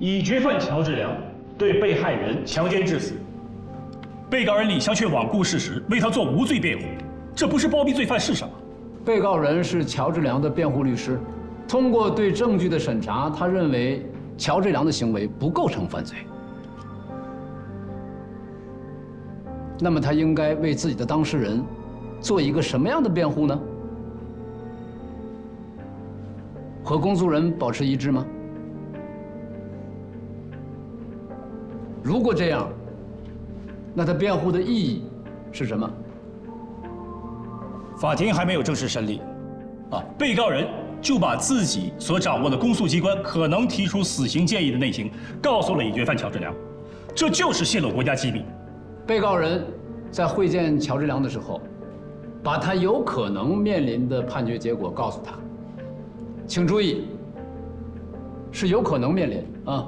已决犯乔治良对被害人强奸致死，被告人李湘却罔顾事实，为他做无罪辩护，这不是包庇罪犯是什么？被告人是乔治良的辩护律师，通过对证据的审查，他认为乔治良的行为不构成犯罪。那么他应该为自己的当事人做一个什么样的辩护呢？和公诉人保持一致吗？如果这样，那他辩护的意义是什么？法庭还没有正式审理，被告人就把自己所掌握的公诉机关可能提出死刑建议的内情告诉了已决犯乔治良，这就是泄露国家机密。被告人在会见乔治良的时候，把他有可能面临的判决结果告诉他。请注意，是有可能面临啊，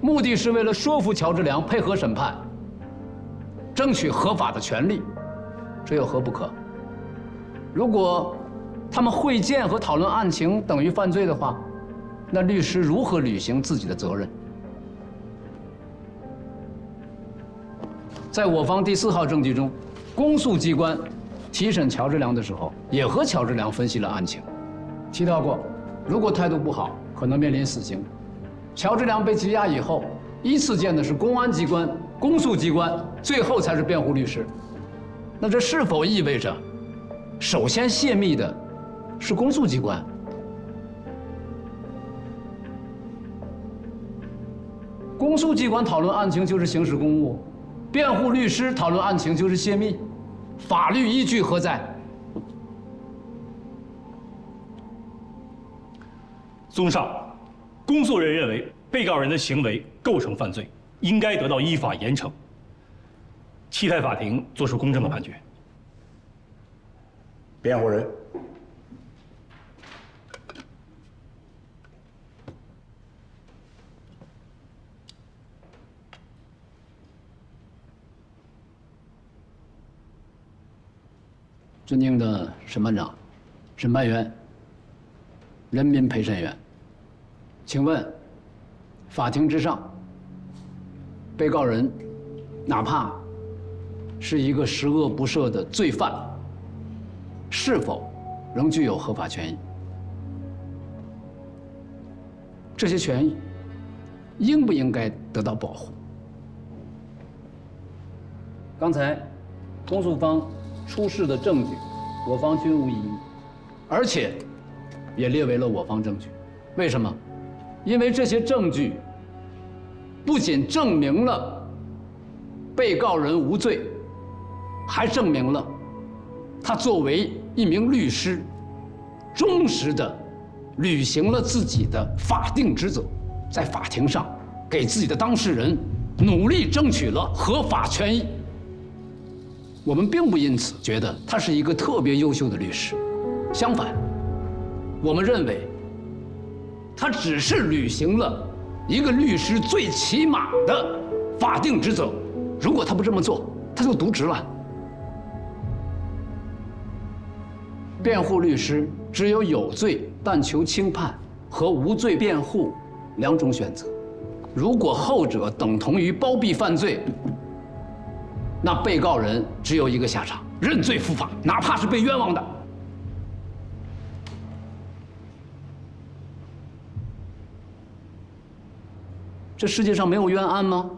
目的是为了说服乔治良配合审判，争取合法的权利，这有何不可？如果他们会见和讨论案情等于犯罪的话，那律师如何履行自己的责任？在我方第4号证据中，公诉机关提审乔治良的时候，也和乔治良分析了案情，提到过，如果态度不好，可能面临死刑。乔治良被羁押以后，依次见的是公安机关、公诉机关，最后才是辩护律师。那这是否意味着，首先泄密的是公诉机关？公诉机关讨论案情就是行使公务，辩护律师讨论案情就是泄密，法律依据何在？综上，公诉人认为被告人的行为构成犯罪，应该得到依法严惩，期待法庭作出公正的判决。辩护人，尊敬的审判长、审判员、人民陪审员，请问，法庭之上，被告人哪怕是一个十恶不赦的罪犯，是否仍具有合法权益？这些权益应不应该得到保护？刚才公诉方出示的证据，我方均无异议，而且也列为了我方证据。为什么？因为这些证据不仅证明了被告人无罪，还证明了他作为一名律师，忠实地履行了自己的法定职责，在法庭上给自己的当事人努力争取了合法权益。我们并不因此觉得他是一个特别优秀的律师，相反，我们认为他只是履行了一个律师最起码的法定职责。如果他不这么做，他就渎职了。辩护律师只有有罪但求轻判和无罪辩护2种选择。如果后者等同于包庇犯罪，那被告人只有一个下场：认罪伏法，哪怕是被冤枉的。这世界上没有冤案吗？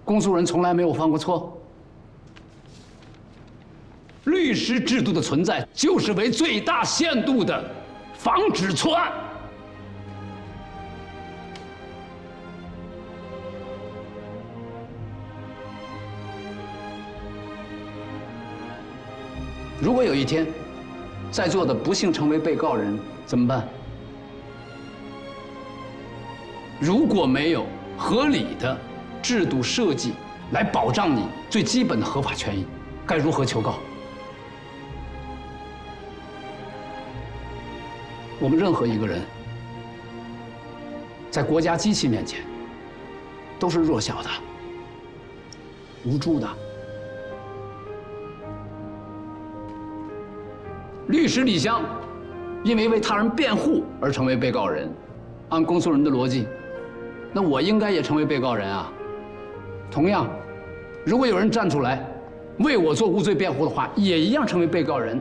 公诉人从来没有犯过错。律师制度的存在，就是为最大限度地防止错案。如果有一天，在座的不幸成为被告人，怎么办？如果没有合理的制度设计来保障你最基本的合法权益，该如何求告？我们任何一个人，在国家机器面前，都是弱小的、无助的。律师李湘，因为为他人辩护而成为被告人，按公诉人的逻辑，那我应该也成为被告人啊。同样，如果有人站出来为我做无罪辩护的话，也一样成为被告人。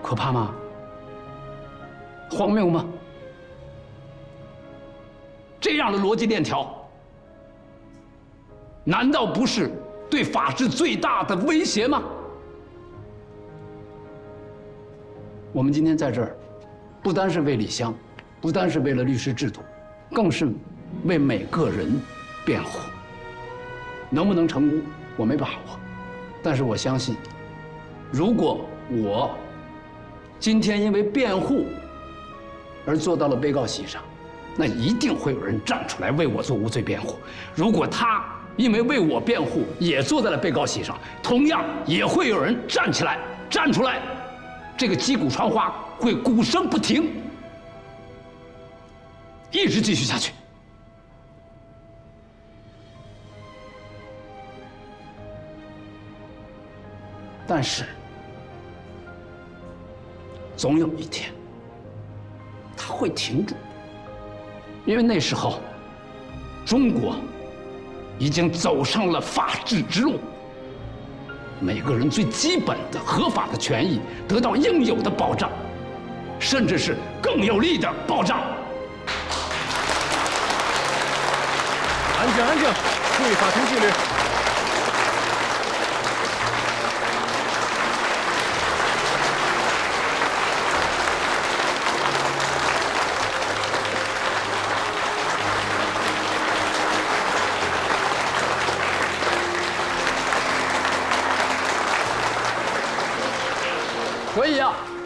可怕吗？荒谬吗？这样的逻辑链条，难道不是对法治最大的威胁吗？我们今天在这儿，不单是为李湘，不单是为了律师制度，更是为每个人辩护。能不能成功，我没把握，但是我相信，如果我今天因为辩护而坐到了被告席上，那一定会有人站出来为我做无罪辩护。如果他因为为我辩护也坐在了被告席上，同样也会有人站出来，这个击鼓传花会鼓声不停，一直继续下去。但是，总有一天，它会停住，因为那时候，中国已经走上了法治之路，每个人最基本的合法的权益得到应有的保障，甚至是更有力的保障。安静，安静，注意法庭纪律。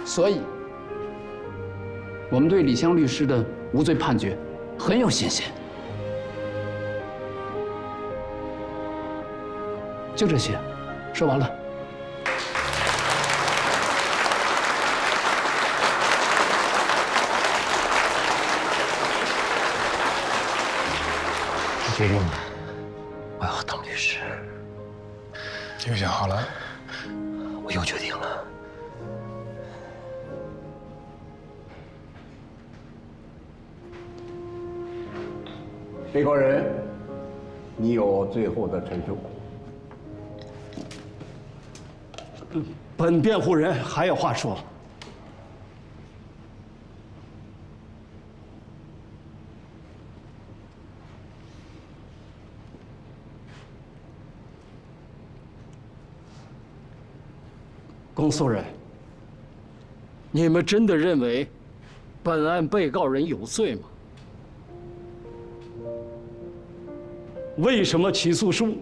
所以，我们对李湘律师的无罪判决很有信心。就这些，说完了。我决定了，我要当律师。又想好了？我又决定了。被告人，你有最后的陈述。本辩护人还有话说。公诉人，你们真的认为本案被告人有罪吗？为什么起诉书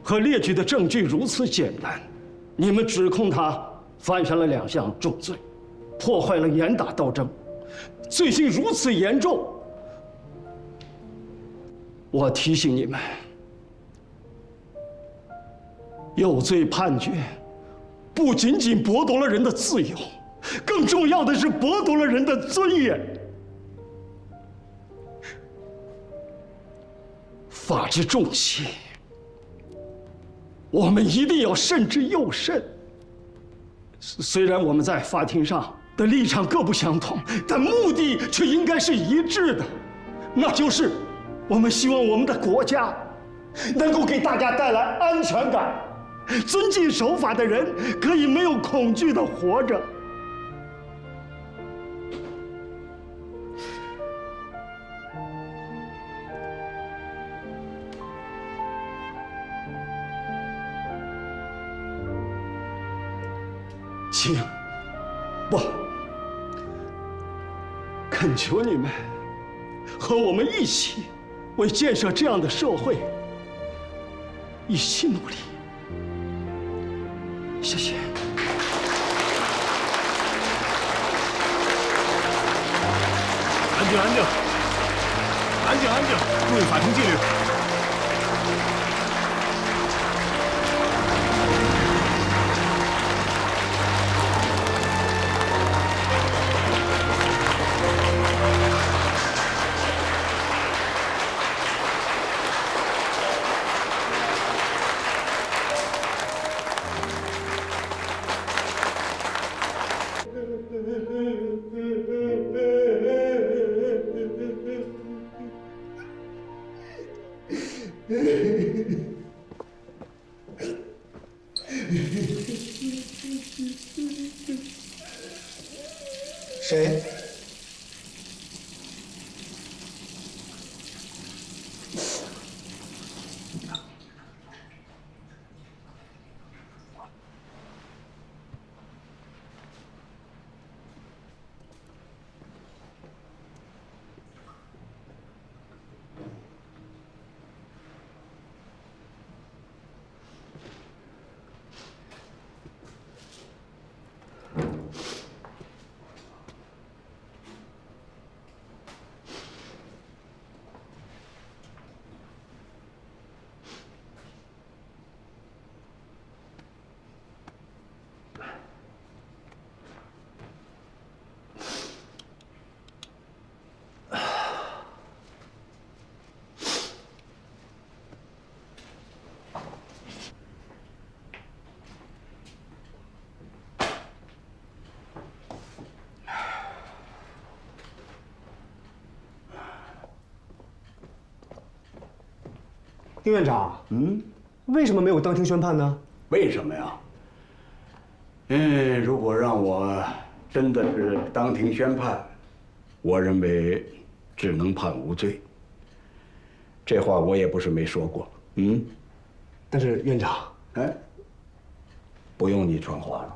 和列举的证据如此简单？你们指控他犯下了2项重罪，破坏了严打斗争，罪行如此严重。我提醒你们，有罪判决不仅仅剥夺了人的自由，更重要的是剥夺了人的尊严。法之重器，我们一定要慎之又慎。虽然我们在法庭上的立场各不相同，但目的却应该是一致的，那就是我们希望我们的国家能够给大家带来安全感，遵纪守法的人可以没有恐惧地活着。请，不，恳求你们和我们一起为建设这样的社会一起努力。谢谢。安静，安静，安静，安静，注意法庭纪律。谁？丁院长，为什么没有当庭宣判呢？为什么呀？如果让我真的是当庭宣判，我认为只能判无罪。这话我也不是没说过。但是院长，哎，不用你传话了。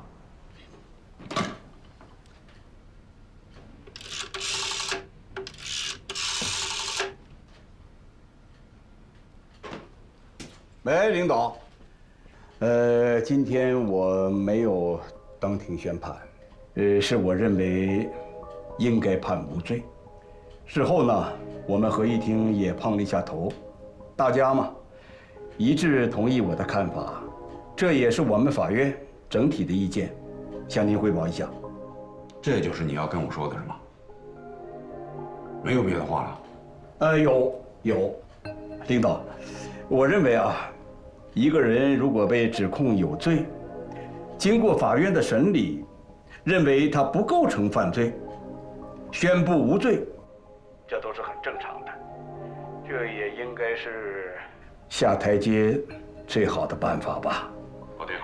喂，领导。今天我没有当庭宣判，是我认为应该判无罪。事后呢，我们合议庭也碰了一下头，大家嘛一致同意我的看法，这也是我们法院整体的意见，向您汇报一下。这就是你要跟我说的是吗？没有别的话了？有，领导，我认为啊，一个人如果被指控有罪，经过法院的审理，认为他不构成犯罪，宣布无罪，这都是很正常的。这也应该是下台阶最好的办法吧。老丁，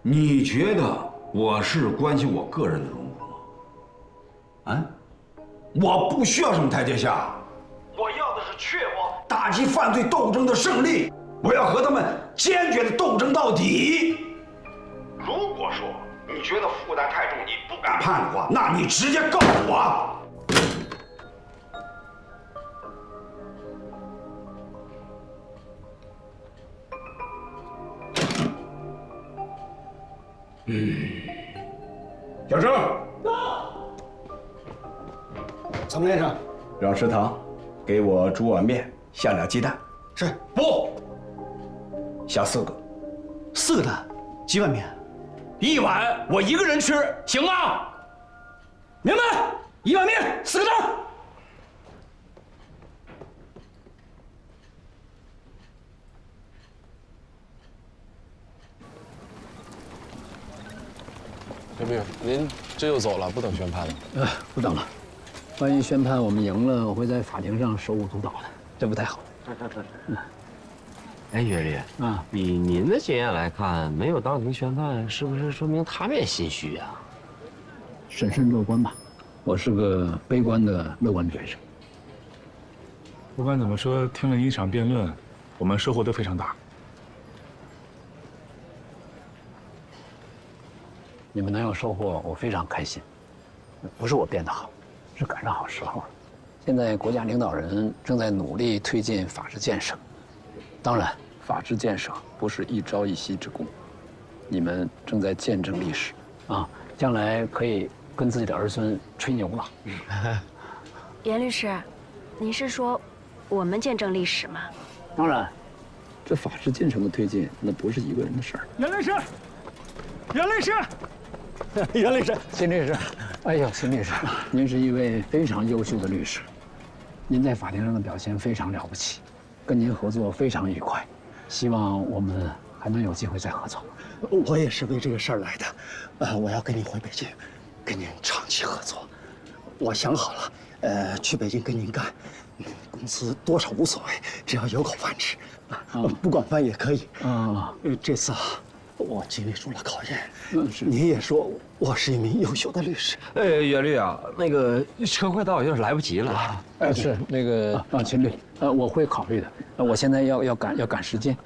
你觉得我是关心我个人的荣辱吗？啊，我不需要什么台阶下，我要的是确保打击犯罪斗争的胜利。我要和他们坚决的斗争到底。如果说你觉得负担太重，你不敢判的话，那你直接告诉我。小生，参谋先生，让食堂给我煮碗面，下俩鸡蛋。是。不，下4个。4个蛋，几碗面？一碗我一个人吃，行吗？明白？1碗面，4个蛋。刘兵，您这就走了，不等宣判了？不等了。万一宣判我们赢了，我会在法庭上手舞足蹈的，这不太好。哎，岳力啊，以您的经验来看，没有当庭宣判，是不是说明他们也心虚啊？审慎乐观吧，我是个悲观的乐观主义者。不管怎么说，听了一场辩论，我们收获都非常大。你们能有收获，我非常开心。不是我变得好，是赶上好时候了。现在国家领导人正在努力推进法治建设，当然，法治建设不是一朝一夕之功。你们正在见证历史，啊，将来可以跟自己的儿孙吹牛了。严律师，您是说我们见证历史吗？当然，这法治进程的推进，那不是一个人的事儿。袁律师，袁律师，袁律师，辛律师，哎呦，辛律师，您是一位非常优秀的律师，您在法庭上的表现非常了不起，跟您合作非常愉快，希望我们还能有机会再合作。我也是为这个事儿来的，我要跟你回北京，跟您长期合作。我想好了，去北京跟您干，公司多少无所谓，只要有口饭吃，不管饭也可以。这次啊，我经历住了考验。您也说我是一名优秀的律师。袁律啊，那个车快到，有点来不及了。是那个秦律，我会考虑的。我现在要赶时间。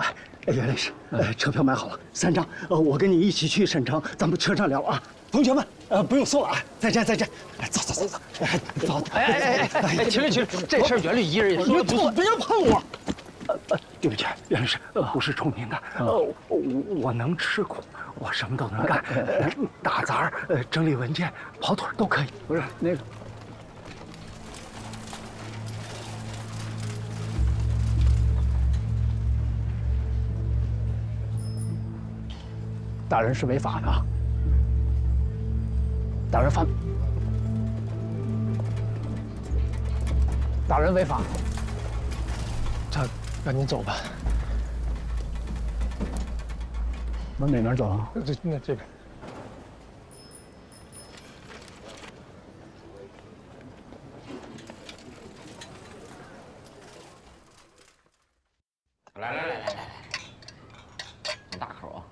袁律师，车票买好了3张，我跟你一起去省城，咱们车上聊啊。同学们，不用送了啊，再见。走。秦律，这事儿袁律一人也说的不算。别碰我。对不起，袁律师，不是冲您的。我能吃苦，我什么都能干，打杂整理文件、跑腿都可以。不是那个。打人是违法的，打人违法。赶紧走吧。往哪边走啊？这边。来，大口啊！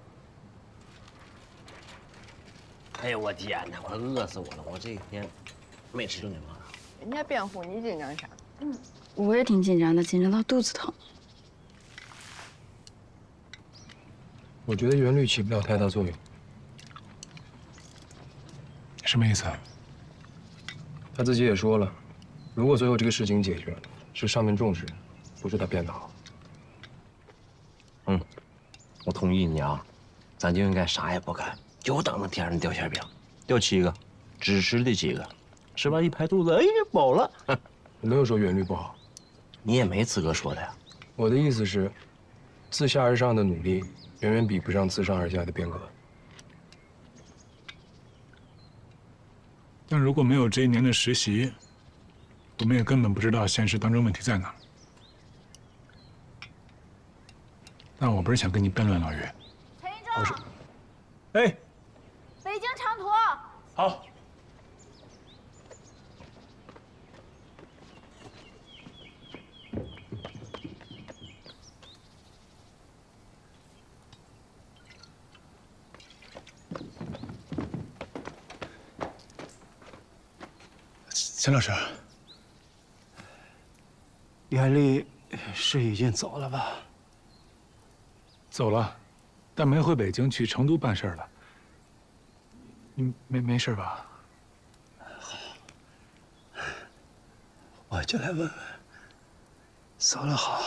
哎呦我天哪，快饿死我了！我这一天没吃正经饭。人家辩护，你紧张啥？我也挺紧张的，紧张到肚子疼。我觉得袁律起不了太大作用。什么意思啊？他自己也说了，如果最后这个事情解决了，是上面重视，不是他编的好。我同意你啊，咱就应该啥也不干，就等着天上掉馅饼，掉7个，只吃这几个，吃完一拍肚子，哎呀饱了。我没有说袁律不好，你也没资格说的呀。我的意思是，自下而上的努力远远比不上自上而下的变革。但如果没有这1年的实习，我们也根本不知道现实当中问题在哪儿。但我不是想跟你辩论，老岳。陈一中，哎，北京长途。好。陈老师，袁律是已经走了吧？走了，但没回北京，去成都办事了。你没事吧？我就来问问，走了好。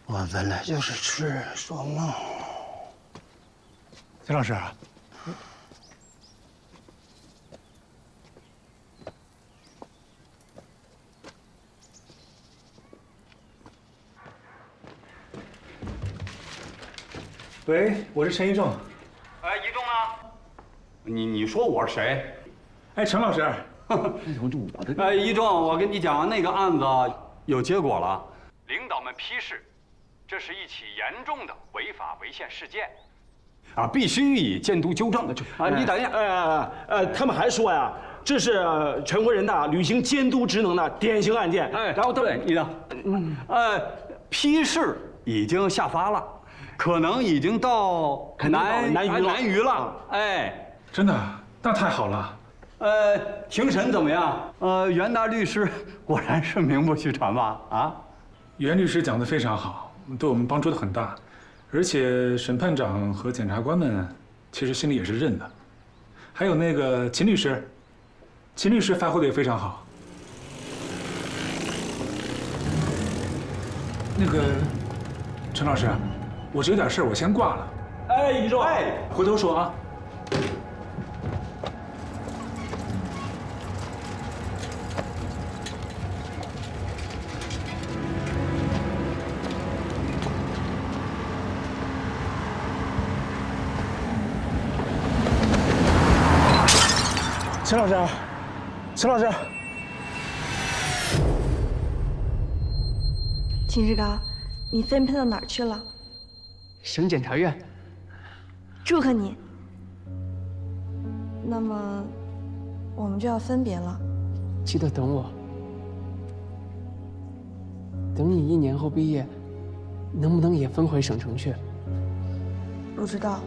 我本来就是痴人说梦。陈老师，喂，我是陈一中。一中啊，你说我是谁？哎，陈老师。一中，我跟你讲，那个案子有结果了，领导们批示，这是一起严重的违法违宪事件，必须予以监督纠正。你等一下，他们还说呀，这是全国人大履行监督职能的典型案件。然后对，你等，批示已经下发了，可能已经到南隅了。真的，那太好了。庭审怎么样？袁大律师果然是名不虚传吧？啊，袁律师讲得非常好，对我们帮助很大，而且审判长和检察官们其实心里也是认的。还有那个秦律师，秦律师发挥的也非常好。那个陈老师，我这有点事儿，我先挂了。一中，回头说啊。陈老师，陈老师，秦志高，你分配到哪儿去了？省检察院。祝贺你。那么，我们就要分别了。记得等我。等你1年后毕业，能不能也分回省城去？不知道，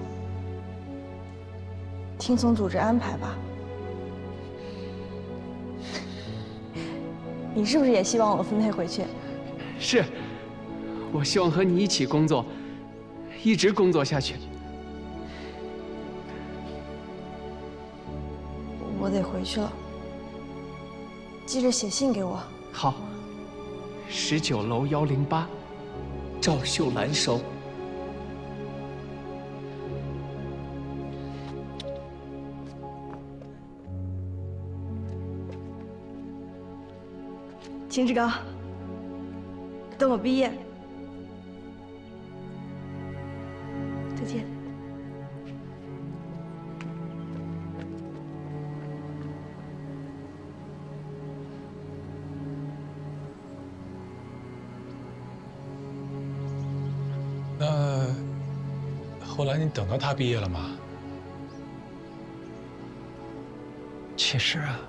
听从组织安排吧。你是不是也希望我分配回去？是，我希望和你一起工作，一直工作下去。我得回去了，记着写信给我。好，19楼108，赵秀兰收。秦志高，等我毕业，再见。那后来你等到他毕业了吗？其实啊，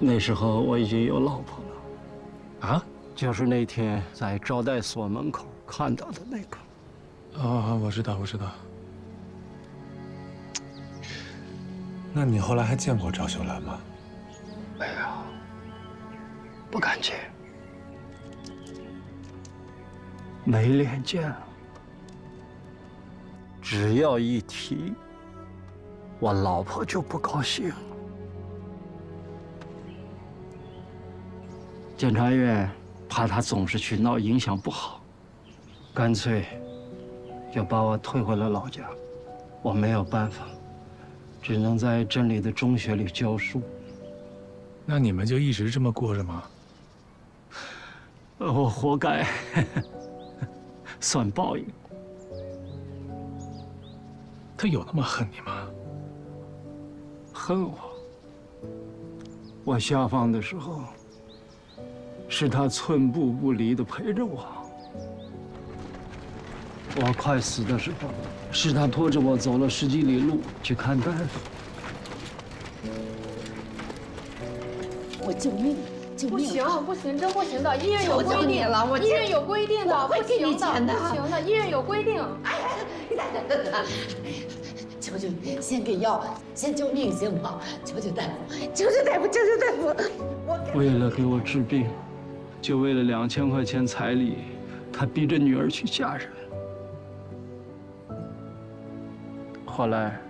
那时候我已经有老婆了。啊？就是那天在招待所门口看到的那个。哦，我知道，我知道。那你后来还见过赵秀兰吗？没有，不敢见，没脸见。只要一提，我老婆就不高兴。检察院怕他总是去闹，影响不好，干脆就把我退回了老家。我没有办法，只能在镇里的中学里教书。那你们就一直这么过着吗？我活该，算报应。他有那么恨你吗？恨我？我下放的时候，是他寸步不离地陪着我。我快死的时候，是他拖着我走了10几里路去看大夫。我救命！救命！不行，不行，真不行的，医院有规求求你定了，我医院有规定的，我会给你钱的，不行的，医院有规定。哎呀，求求你，先给药，先救命行吗？求求大夫，求求大夫，求求大夫！为了给我治病，就为了2000块钱彩礼，他逼着女儿去嫁人。后来，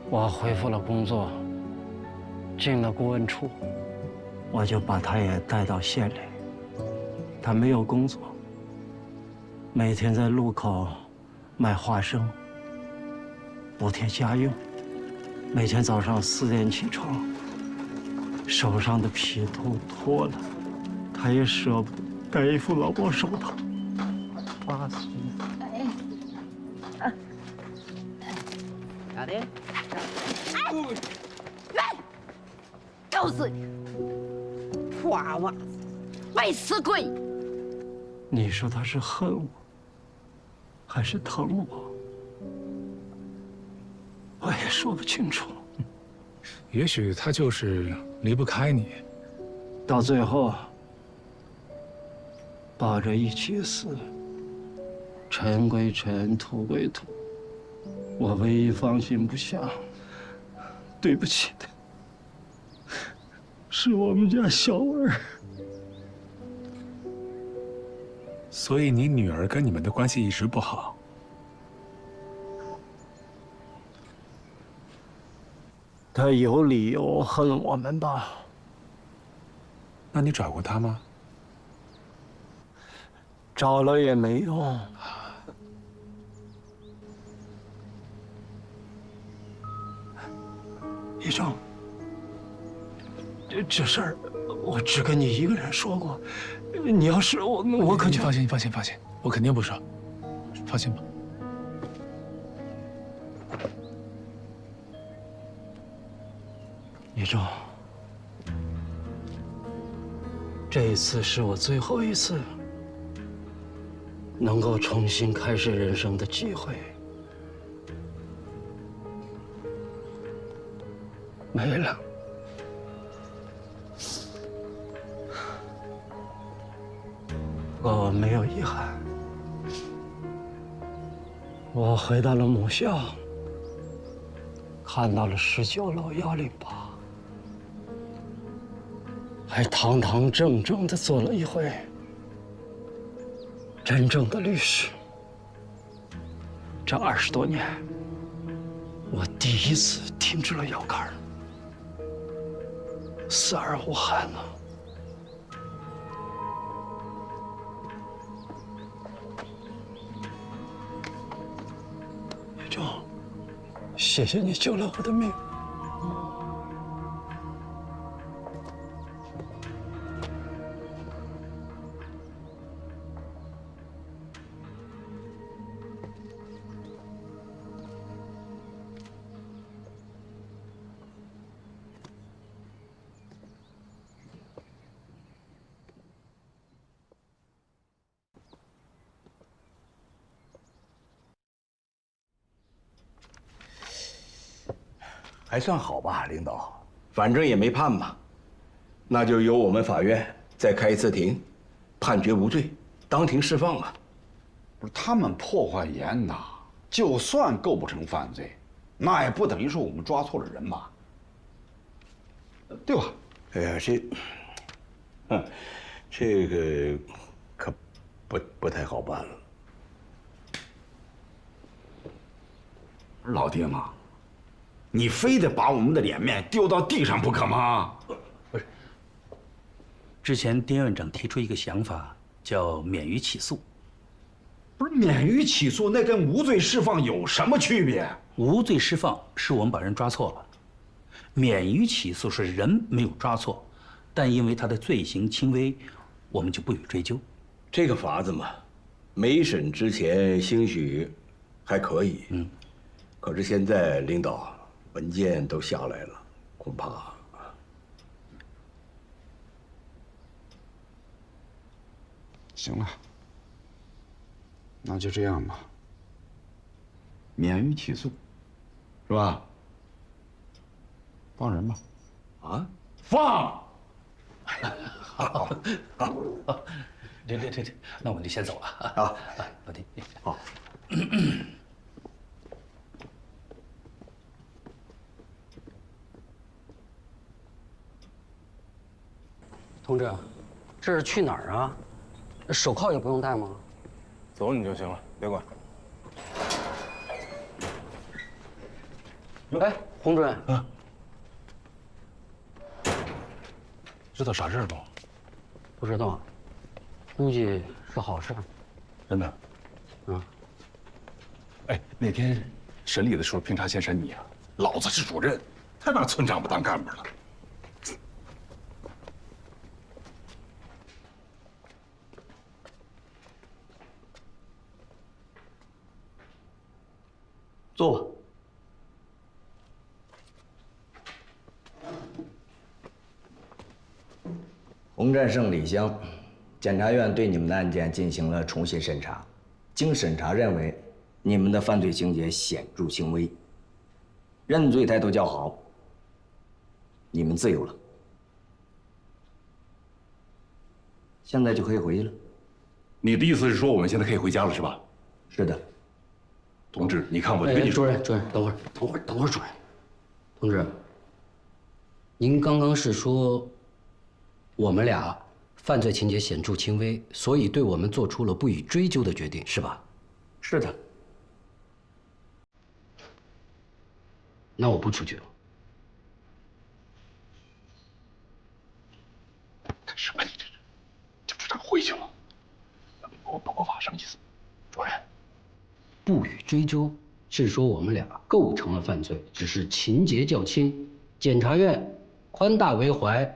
我恢复了工作，进了顾问处，我就把他也带到县里。他没有工作，每天在路口卖花生，补贴家用。每天早上4点起床，手上的皮都脱了，他也舍不得戴一副劳保手套。8岁。咋的？哎，喂，告诉你，破袜子，没死鬼！你说他是恨我，还是疼我？我也说不清楚。也许他就是离不开你。到最后，抱着一起死，尘归尘，土归土。我唯一放心不下，对不起的，是我们家小儿。所以你女儿跟你们的关系一直不好。她有理由恨我们吧？那你找过她吗？找了也没用。一正，这事儿我只跟你一个人说过，你要是我可就……放心，你放心，放心，我肯定不说，放心吧。一正，这一次是我最后一次能够重新开始人生的机会。没了，我没有遗憾。我回到了母校，看到了19楼108，还堂堂正正地做了一回真正的律师。这20多年，我第一次停止了摇杆，死而无憾了。叶仲，谢谢你救了我的命。还算好吧，领导，反正也没判嘛，那就由我们法院再开一次庭，判决无罪，当庭释放啊。不是他们破坏严呐，就算构不成犯罪，那也不等于说我们抓错了人吧？对吧？哎呀，这个可不太好办了。老爹嘛，你非得把我们的脸面丢到地上不可吗？不是，之前丁院长提出一个想法，叫免于起诉。不是免于起诉，那跟无罪释放有什么区别？无罪释放是我们把人抓错了，免于起诉是人没有抓错，但因为他的罪行轻微，我们就不予追究。这个法子嘛，没审之前兴许还可以，可是现在领导文件都下来了，恐怕行了，那就这样吧，免于起诉，是吧？放人吧。啊？放！好，这，那我就先走了啊。老弟，好。同志，这是去哪儿啊？手铐也不用戴吗？走你就行了，别管。哎，洪主任，知道啥事儿不？不知道，估计是好事。真的？哎，那天审理的时候，平查先审你啊，老子是主任，他拿村长不当干部了。坐吧。洪战胜、李湘，检察院对你们的案件进行了重新审查，经审查认为，你们的犯罪情节显著轻微，认罪态度较好，你们自由了。现在就可以回去了。你的意思是说，我们现在可以回家了，是吧？是的。同志，你看我跟你说，主任，等会儿，主任，同志，您刚刚是说，我们俩犯罪情节显著轻微，所以对我们做出了不予追究的决定，是吧？是的。那我不出去了。干什么你这是？就这样回去了？我不法什么意思？主任。不予追究是说我们俩构成了犯罪，只是情节较轻，检察院宽大为怀，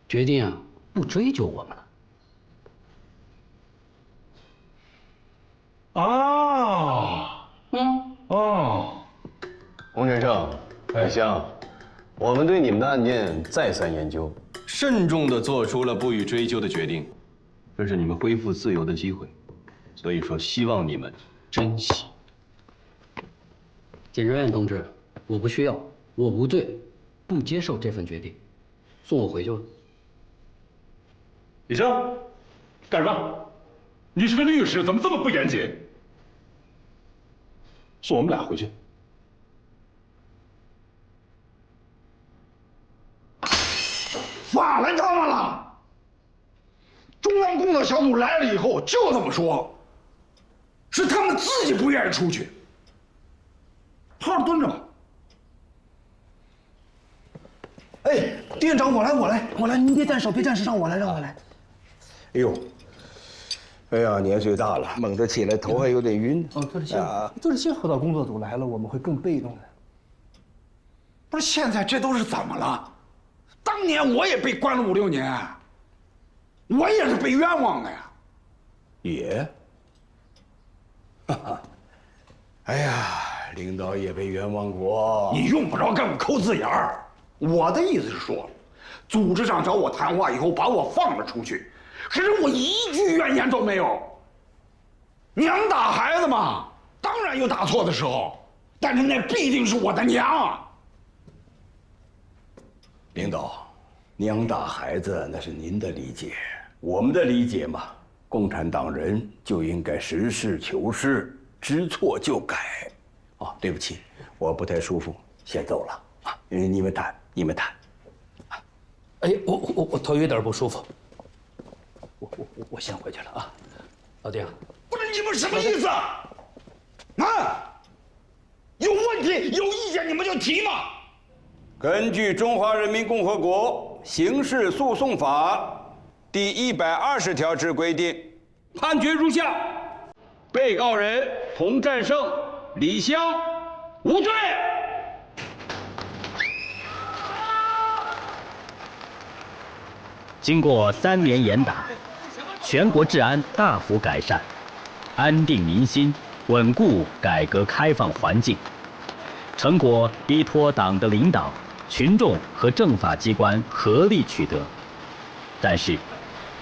决定不追究我们了。洪先生，李湘，我们对你们的案件再三研究，慎重地做出了不予追究的决定，这是你们恢复自由的机会，所以说希望你们珍惜。检察院同志，我不需要，我无罪，不接受这份决定，送我回去吧。李湘，干什么？你是个律师，怎么这么不严谨？送我们俩回去。法来他们了！中央工作小组来了以后就这么说，是他们自己不愿意出去。好好蹲着吧。哎，丁院长，我来，您别站手，别站时上，我来，让我来。哎呦，哎呀，年岁大了，猛地起来头还有点晕。哦，都是幸好到工作组来了，我们会更被动的。不是，现在这都是怎么了？当年我也被关了5、6年，我也是被冤枉的呀。也，哈哈，哎呀，领导也被冤枉过。你用不着跟我抠字眼儿。我的意思是说，组织上找我谈话以后，把我放了出去，可是我一句怨言都没有。娘打孩子嘛，当然有打错的时候，但是那必定是我的娘啊。领导，娘打孩子那是您的理解，我们的理解嘛，共产党人就应该实事求是，知错就改。哦，对不起，我不太舒服，先走了啊。你们谈，你们谈。哎，我头有点不舒服，我先回去了啊，老丁。不是你们什么意思？啊？有问题有意见你们就提嘛。根据《中华人民共和国刑事诉讼法》第120条之规定，判决如下：被告人冯战胜、李湘无罪。经过3年严打，全国治安大幅改善，安定民心，稳固改革开放环境，成果依托党的领导、群众和政法机关合力取得。但是，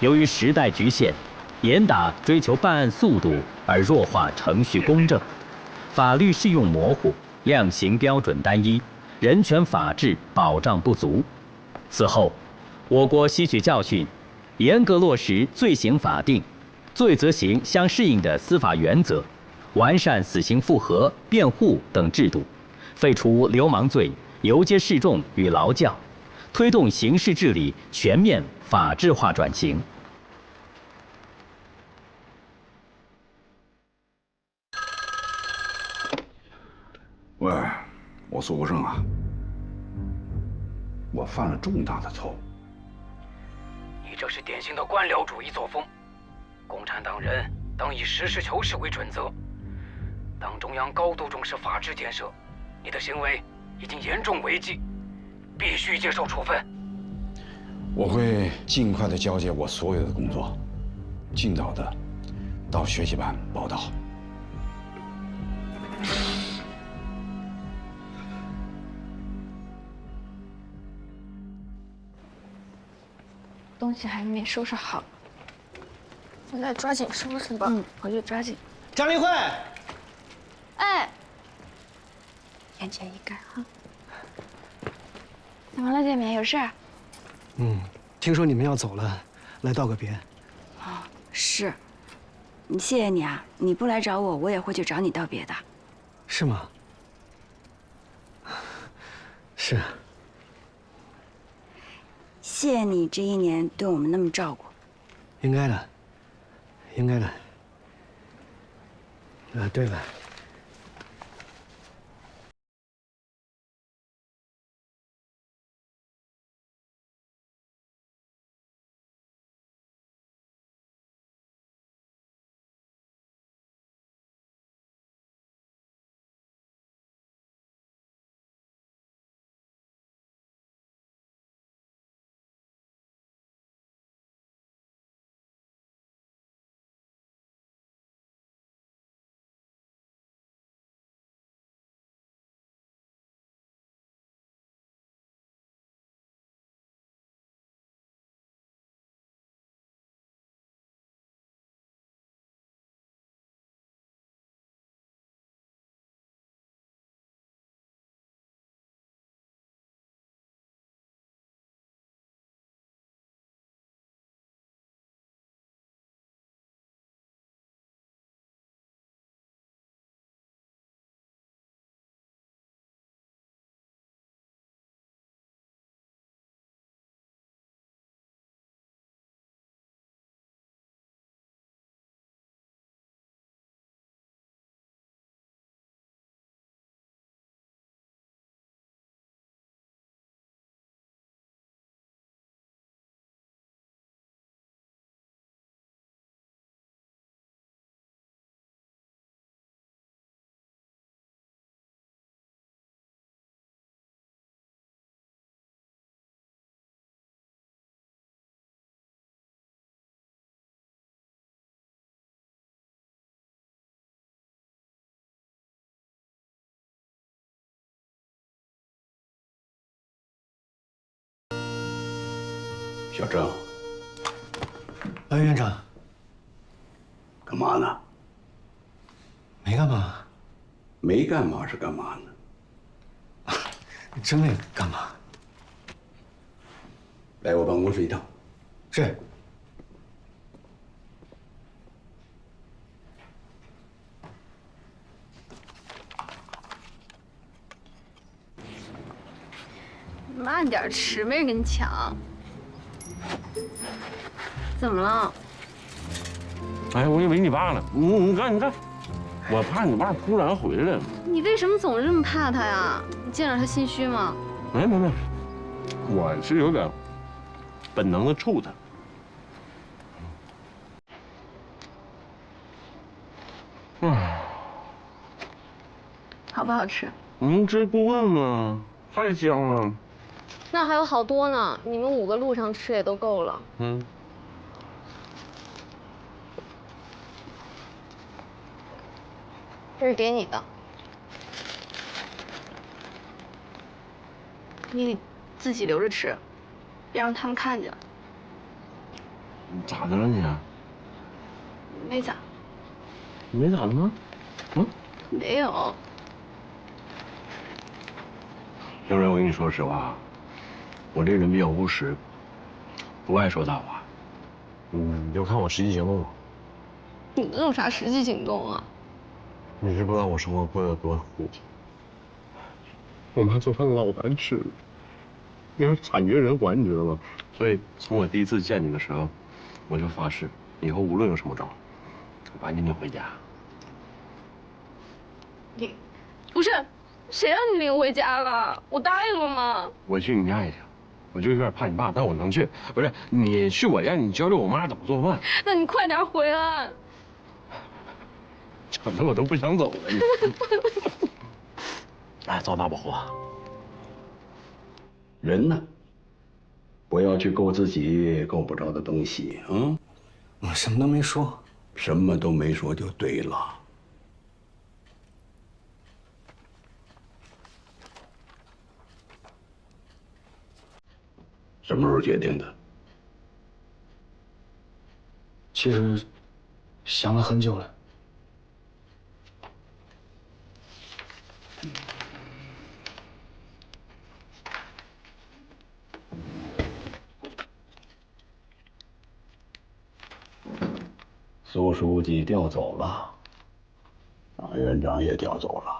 由于时代局限，严打追求办案速度而弱化程序公正，法律适用模糊，量刑标准单一，人权法治保障不足。此后，我国吸取教训，严格落实罪刑法定、罪责刑相适应的司法原则，完善死刑复核、辩护等制度，废除流氓罪、游街示众与劳教，推动刑事治理全面法治化转型。喂，我苏国胜啊，我犯了重大的错误。你这是典型的官僚主义作风。共产党人当以实事求是为准则，党中央高度重视法治建设，你的行为已经严重违纪，必须接受处分。我会尽快的交接我所有的工作，尽早的到学习班报到。东西还没收拾好，我再抓紧收拾吧。回去抓紧。张丽慧，哎，眼前一盖哈。怎么了，建勉？有事？听说你们要走了，来道个别。哦，是，谢谢你啊！你不来找我，我也会去找你道别的。是吗？是。谢谢你这1年对我们那么照顾。应该的，应该的。对了。小郑，院长，干嘛呢？没干嘛。没干嘛是干嘛呢？真没干嘛。来我办公室一趟。是。慢点吃，没人跟你抢。怎么了？哎，我以为你爸呢。你看，我怕你爸突然回来。你为什么总这么怕他呀？你见着他心虚吗？没，我是有点本能的怵他。好不好吃？能吃不问吗？太香了。那还有好多呢，你们5个路上吃也都够了。这是给你的，你自己留着吃，别让他们看见。咋的了你？没咋。没咋的吗？没有。小蕊，我跟你说实话，我这人比较务实，不爱说大话。你就看我实际行动吧。你能有啥实际行动啊？你知不知道我生活过得多苦？我妈做饭老难吃了，那是惨绝人寰，你知道吗？所以从我第一次见你的时候，我就发誓，以后无论有什么招，我把你领回家。你不是谁让你领回家了？我答应了吗？我去你家也行，我就有点怕你爸，但我能去。不是你去我家，你教教我妈怎么做饭。那你快点回来。整的我都不想走了。哎，赵大宝啊，人呢，不要去够自己够不着的东西啊。我什么都没说。什么都没说就对了。什么时候决定的？其实想了很久了。苏书记调走了，张院长也调走了，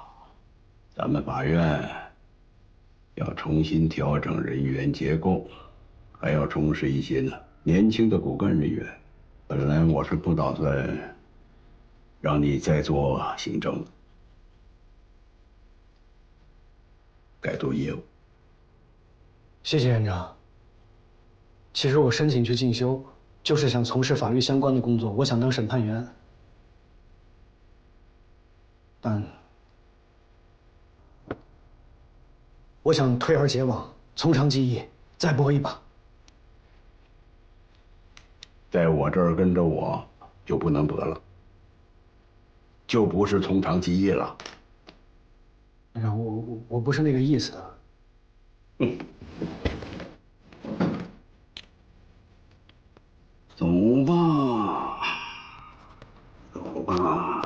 咱们法院要重新调整人员结构，还要重视一些年轻的骨干人员。本来我是不打算让你再做行政，改做业务。谢谢院长。其实我申请去进修，就是想从事法律相关的工作，我想当审判员。但我想退而结网，从长计议，再搏一把。在我这儿跟着我，就不能搏了，就不是从长计议了。院长，我不是那个意思。走吧，走吧。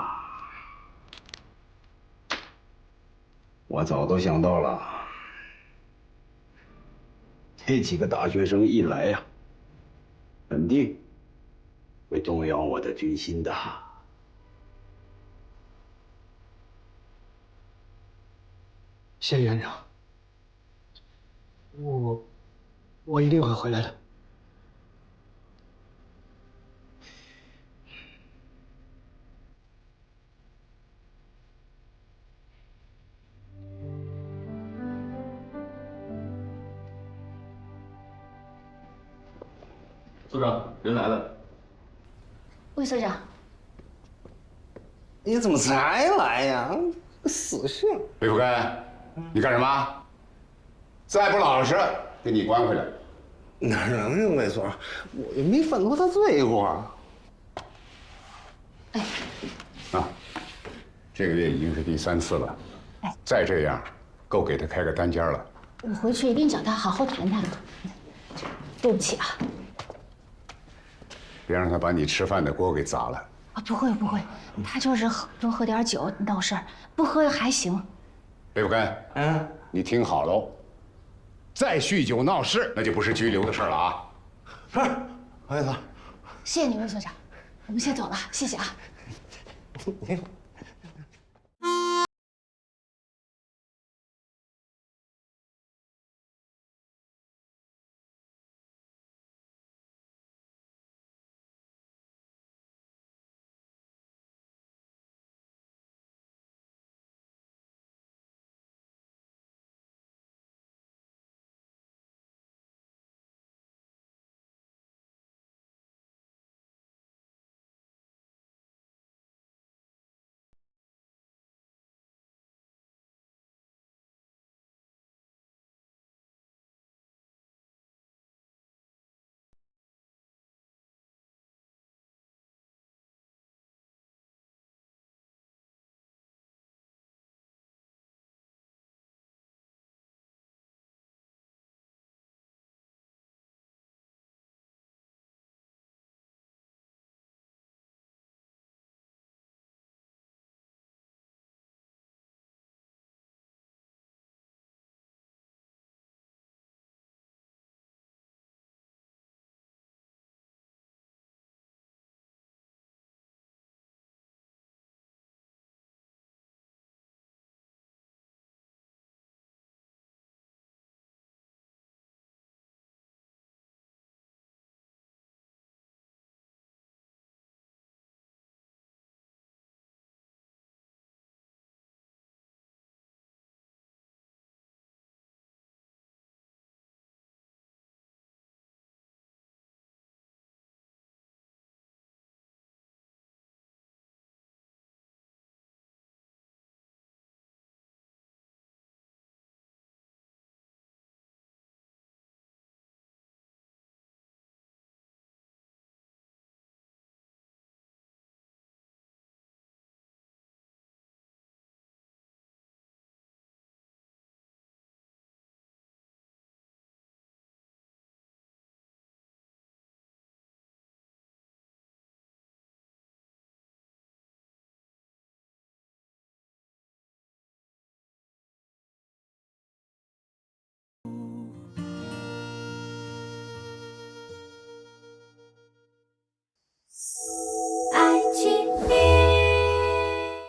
我早都想到了，这几个大学生一来呀，肯定会动摇我的军心的。谢谢院长，我一定会回来的。所长，人来了。魏所长，你怎么才来呀？死性！魏福根，你干什么？再不老实，给你关回来。哪能呀，魏所长，我又没犯多大罪过。啊，这个月已经是第3次了，再这样，够给他开个单间了。我回去一定找他好好谈谈。对不起啊。别让他把你吃饭的锅给砸了。啊，不会不会，他就是多喝点酒闹事儿，不喝还行。雷福根，你听好喽，再酗酒闹事，那就不是拘留的事了啊。是，王院长。谢谢你，魏所长，我们先走了，谢谢啊。您。